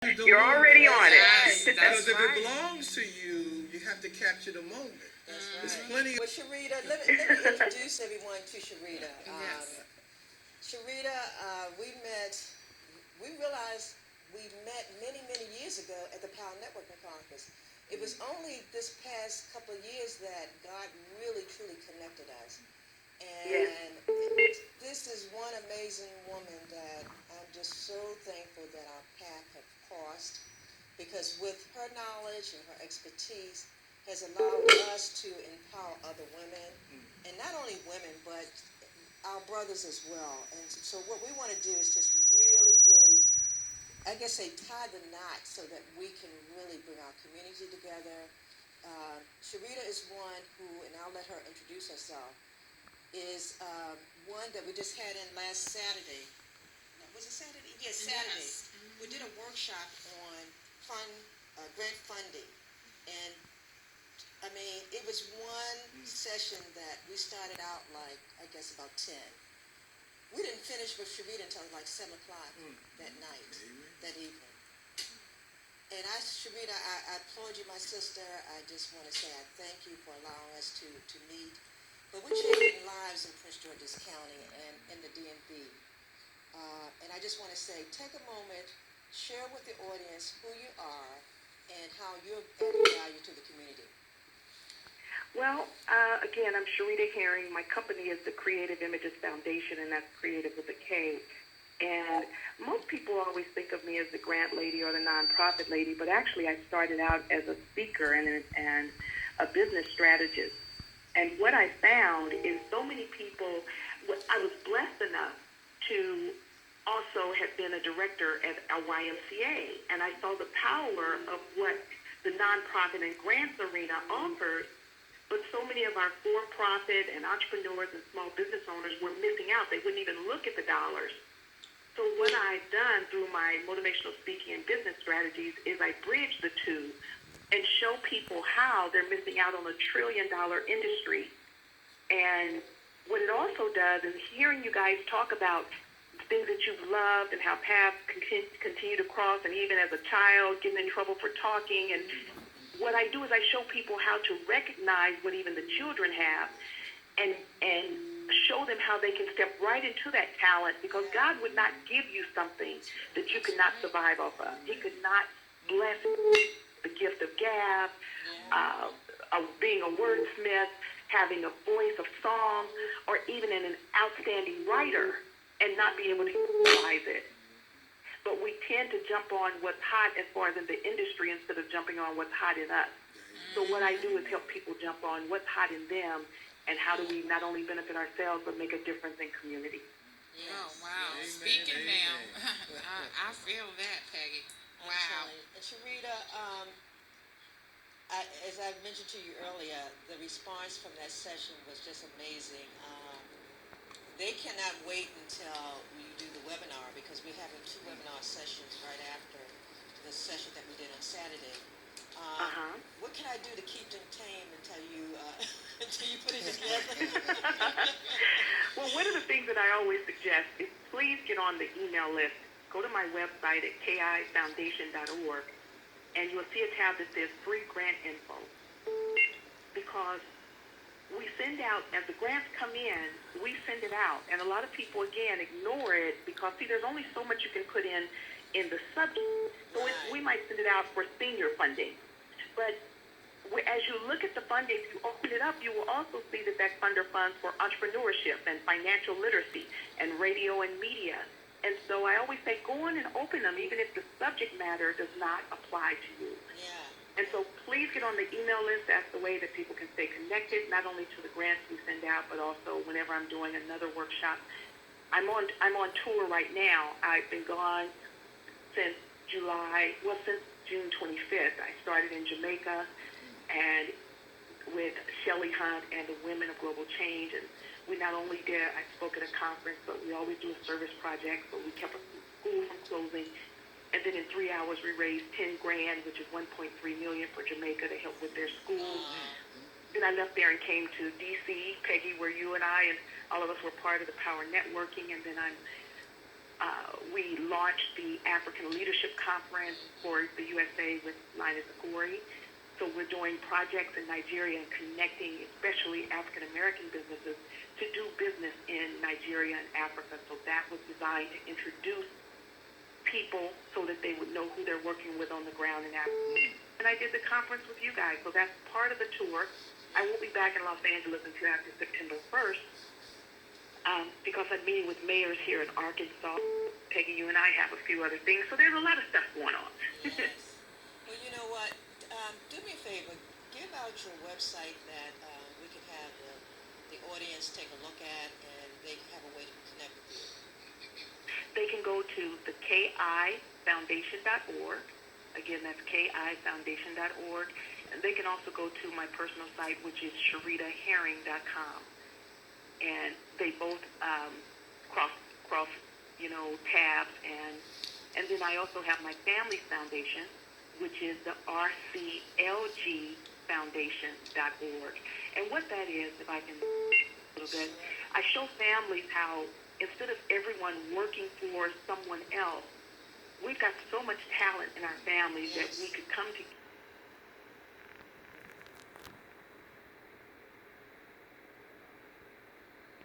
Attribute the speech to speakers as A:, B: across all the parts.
A: You're already on it.
B: Because if it belongs to you, you have to capture the moment.
C: That's
B: There's
C: right.
B: plenty of.
C: Well, Sherita, let me introduce everyone to Sherita.
D: Yes.
C: Sherita, we realized we met many, many years ago at the Power Networking Conference. It was only this past couple of years that God really, truly connected us. And this is one amazing woman that I'm just so thankful that our path have crossed, because with her knowledge and her expertise has allowed us to empower other women, and not only women, but our brothers as well. And so what we want to do is just really, really, I guess, tie the knot so that we can really bring our community together. Sherita is one who, and I'll let her introduce herself, is one that we just had in last Saturday. Was it Saturday? Yes, Saturday. Yes. We did a workshop on grant funding. And I mean, it was one session that we started out like, I guess, about 10. We didn't finish with Sherita until like 7 o'clock that night, that evening. And Sherita, I applaud you, my sister. I just want to say I thank you for allowing us to meet. But we're changing lives in Prince George's County and in the DMV. And I just want to say, take a moment, share with the audience who you are and how you're adding value to the community.
A: Well, again, I'm Sherita Herring. My company is the Creative Images Foundation, and that's creative with a K. And most people always think of me as the grant lady or the nonprofit lady, but actually I started out as a speaker and a business strategist. And what I found is so many people, I was blessed enough to also have been a director at a YMCA, and I saw the power of what the nonprofit and grants arena offered, but so many of our for-profit and entrepreneurs and small business owners were missing out. They wouldn't even look at the dollars. So what I've done through my motivational speaking and business strategies is I bridge the two and show people how they're missing out on $1 trillion industry. And what it also does is hearing you guys talk about things that you've loved and how paths continue to cross, and even as a child getting in trouble for talking. And what I do is I show people how to recognize what even the children have and show them how they can step right into that talent, because God would not give you something that you could not survive off of. He could not bless the gift of gab, being a wordsmith, having a voice of song, or even an outstanding writer and not be able to utilize it. But we tend to jump on what's hot as far as in the industry instead of jumping on what's hot in us. So what I do is help people jump on what's hot in them and how do we not only benefit ourselves but make a difference in community.
D: Yes. Oh, wow. Amen. Speaking now, I feel that, Peggy. Wow.
C: And Sherita, as I mentioned to you earlier, the response from that session was just amazing. They cannot wait until you do the webinar, because we're having 2 webinar sessions right after the session that we did on Saturday. What can I do to keep them tame until you put it together?
A: Well, one of the things that I always suggest is please get on the email list. Go to my website at kifoundation.org, and you'll see a tab that says free grant info. Because we send out, as the grants come in, we send it out. And a lot of people, again, ignore it because, see, there's only so much you can put in the subject. So we might send it out for senior funding. But as you look at the funding, if you open it up, you will also see that funder funds for entrepreneurship and financial literacy and radio and media. And so I always say, go on and open them, even if the subject matter does not apply to you.
C: Yeah.
A: And so please get on the email list. That's the way that people can stay connected, not only to the grants we send out, but also whenever I'm doing another workshop. I'm on tour right now. I've been gone since since June 25th. I started in Jamaica and with Shelley Hunt and the Women of Global Change. And we not only I spoke at a conference, but we always do a service project. But we kept a school from closing. And then in 3 hours, we raised $10 grand, which is $1.3 million for Jamaica to help with their schools. Then I left there and came to D.C., Peggy, where you and I and all of us were part of the Power Networking. And then I'm We launched the African Leadership Conference for the USA with Linus Agori. So we're doing projects in Nigeria and connecting especially African American businesses to do business in Nigeria and Africa. So that was designed to introduce people so that they would know who they're working with on the ground in Africa. And I did the conference with you guys, so that's part of the tour. I won't be back in Los Angeles until after September 1st because I'm meeting with mayors here in Arkansas. Peggy, you and I have a few other things, so there's a lot of stuff going on.
C: Yes. Well, you know what? Do me a favor. Give out your website that we can have the audience take a look at, and they have a way to connect with you.
A: They can go to the kifoundation.org. Again, that's kifoundation.org. And they can also go to my personal site, which is sheritaherring.com. And they both cross tabs. And then I also have my family's foundation, which is the rclgfoundation.org. And what that is, if I can a little bit, I show families how instead of everyone working for someone else, we've got so much talent in our families that we could come together.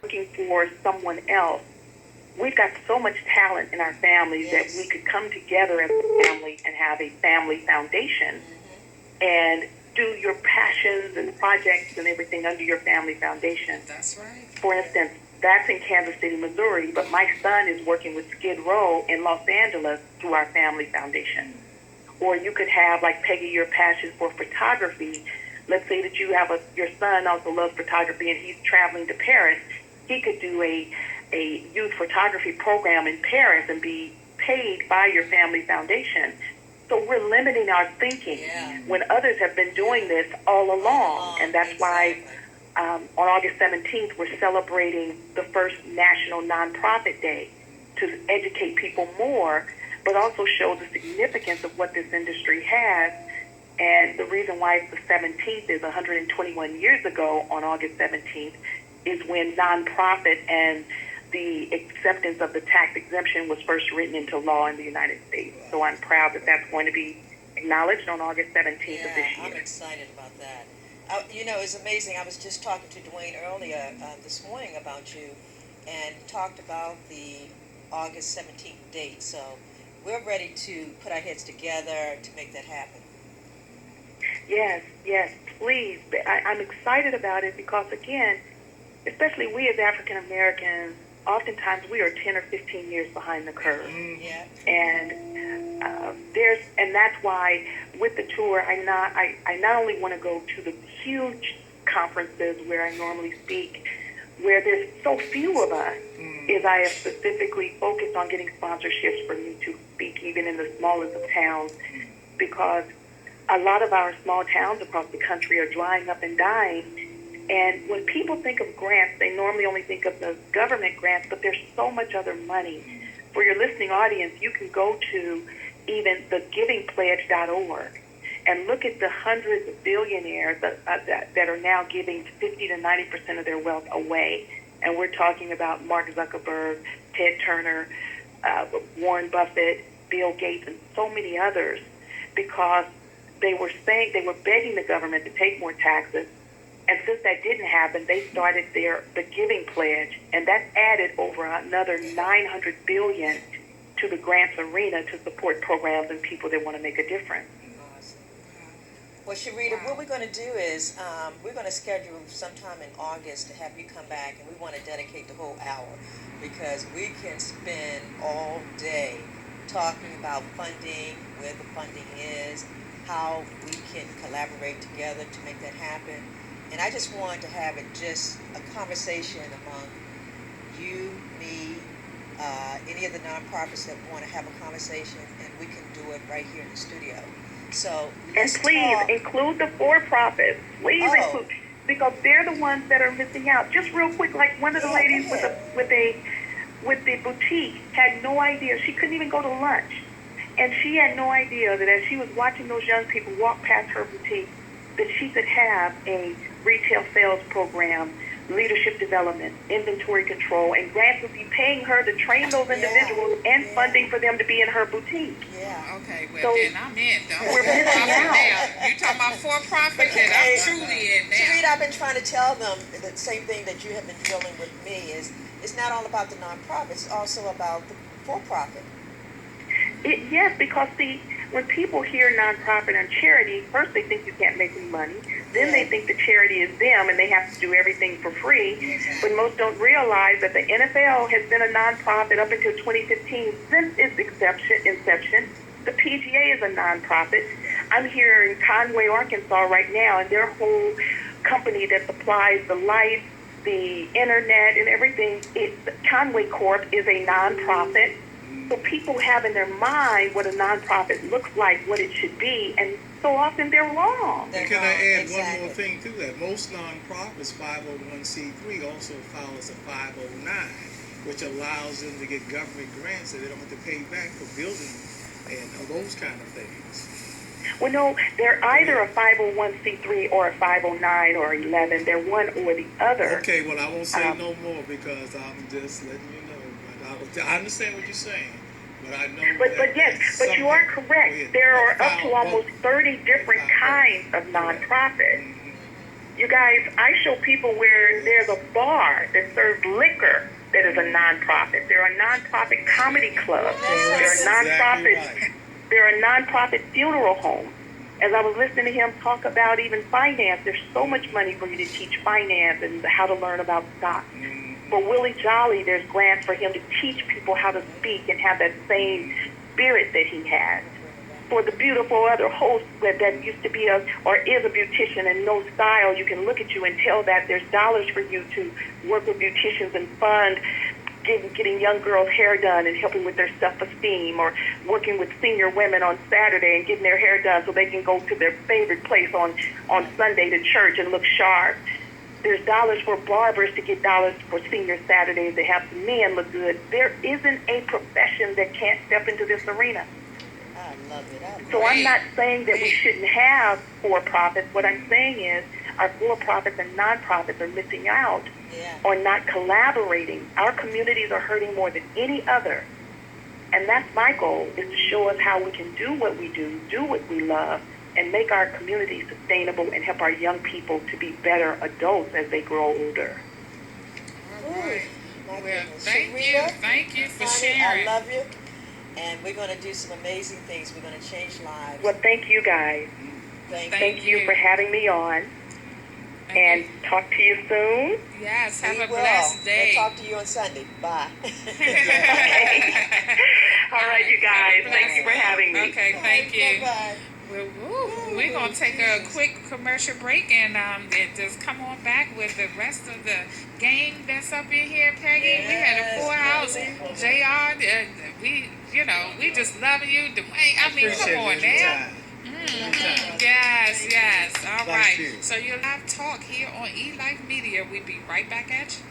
A: Working for someone else, we've got so much talent in our families that we could come together as a family and have a family foundation and do your passions and projects and everything under your family foundation.
E: That's right.
A: For instance, that's in Kansas City, Missouri, but my son is working with Skid Row in Los Angeles through our family foundation. Or you could have, like Peggy, your passion for photography. Let's say that you have your son also loves photography and he's traveling to Paris. He could do a youth photography program in Paris and be paid by your family foundation. So we're limiting our thinking when others have been doing this all along. And that's why on August 17th, we're celebrating the first National Nonprofit Day to educate people more, but also show the significance of what this industry has. And the reason why it's the 17th is 121 years ago on August 17th is when nonprofit and the acceptance of the tax exemption was first written into law in the United States. So I'm proud that that's going to be acknowledged on August 17th of this year.
C: I'm excited about that. It's amazing. I was just talking to Dwayne earlier this morning about you and talked about the August 17th date. So we're ready to put our heads together to make that happen.
A: Yes, please. I'm excited about it because, again, especially we as African Americans, oftentimes we are 10 or 15 years behind the curve.
C: Yeah.
A: And that's why with the tour, I not only want to go to the huge conferences where I normally speak, where there's so few of us, is I have specifically focused on getting sponsorships for me to speak even in the smallest of towns, because a lot of our small towns across the country are drying up and dying. And when people think of grants, they normally only think of the government grants, but there's so much other money. For your listening audience, you can go to even the givingpledge.org and look at the hundreds of billionaires that are now giving 50 to 90% of their wealth away. And we're talking about Mark Zuckerberg, Ted Turner, Warren Buffett, Bill Gates, and so many others, because they were begging the government to take more taxes. And since that didn't happen, they started the Giving Pledge, and that added over another $900 billion to the grants arena to support programs and people that want to make a difference.
C: Awesome. Well, Sherita, what we're going to do is we're going to schedule sometime in August to have you come back, and we want to dedicate the whole hour because we can spend all day talking about funding, where the funding is, how we can collaborate together to make that happen. And I just wanted to have it just a conversation among you, me, any of the nonprofits that want to have a conversation, and we can do it right here in the studio. So
A: and please include the for-profits. Please include, because they're the ones that are missing out. Just real quick, like one of the ladies with the boutique had no idea. She couldn't even go to lunch, and she had no idea that as she was watching those young people walk past her boutique, that she could have a retail sales program leadership development, inventory control, and grants would be paying her to train those individuals and funding for them to be in her boutique.
C: Yeah.
D: Okay, well
A: So,
D: then I'm in.
A: we're missing out.
D: You talking about for-profit, then I'm truly in now.
C: Sherita, I've been trying to tell them the same thing that you have been drilling with me is it's not all about the nonprofit, it's also about the for-profit.
A: Yes, because see, when people hear nonprofit and charity, first they think you can't make any money. Then they think the charity is them and they have to do everything for free. But most don't realize that the NFL has been a nonprofit up until 2015 since its inception. The PGA is a nonprofit. I'm here in Conway, Arkansas right now, and their whole company that supplies the lights, the internet, and everything, Conway Corp is a nonprofit. So people have in their mind what a nonprofit looks like, what it should be, and so often they're wrong.
B: And can I add one more thing to that? Most nonprofits, 501c3, also file as a 509, which allows them to get government grants so they don't have to pay back for building and those kind of things.
A: Well, no, they're either a 501c3 or a 509 or 11. They're one or the other.
B: Okay, well, I won't say no more because I'm just letting you know. But I understand what you're saying. But I know
A: But yes, but you are correct. There are up to almost 30 different kinds of nonprofits. You guys, I show people where there's a bar that serves liquor that is a nonprofit. There are nonprofit comedy clubs. There are nonprofits. There are nonprofit funeral homes. As I was listening to him talk about even finance, there's so much money for you to teach finance and how to learn about stocks. For Willie Jolly, there's grants for him to teach people how to speak and have that same spirit that he has. For the beautiful other host that used to be or is a beautician and no style, you can look at you and tell that there's dollars for you to work with beauticians and fund getting young girls' hair done and helping with their self-esteem, or working with senior women on Saturday and getting their hair done so they can go to their favorite place on Sunday to church and look sharp. There's dollars for barbers to get dollars for senior Saturdays to have men look good. There isn't a profession that can't step into this arena.
C: I love it.
A: So I'm not saying that we shouldn't have for-profits. What I'm saying is our for-profits and nonprofits are missing out on not collaborating. Our communities are hurting more than any other. And that's my goal, is to show us how we can do what we do what we love, and make our community sustainable and help our young people to be better adults as they grow older.
D: All right. Well, thank you for
C: honey,
D: sharing.
C: I love you. And we're going to do some amazing things. We're going to change lives.
A: Well, thank you guys.
C: Thank
A: you for having me on. And talk to you soon.
D: Yes, have
C: we
D: a blessed day.
C: We'll talk to you on Sunday. Bye.
A: All right, you guys. Thank you for having me.
D: Okay, thank you.
C: Bye-bye.
D: Well, we're going to take a quick commercial break and just come on back with the rest of the game that's up in here, Peggy. We had a full house. JR, we just loving you. Dwayne, I mean, come on now. Yes. All right. So you'll have talk here on eLife Media. We'll be right back at you.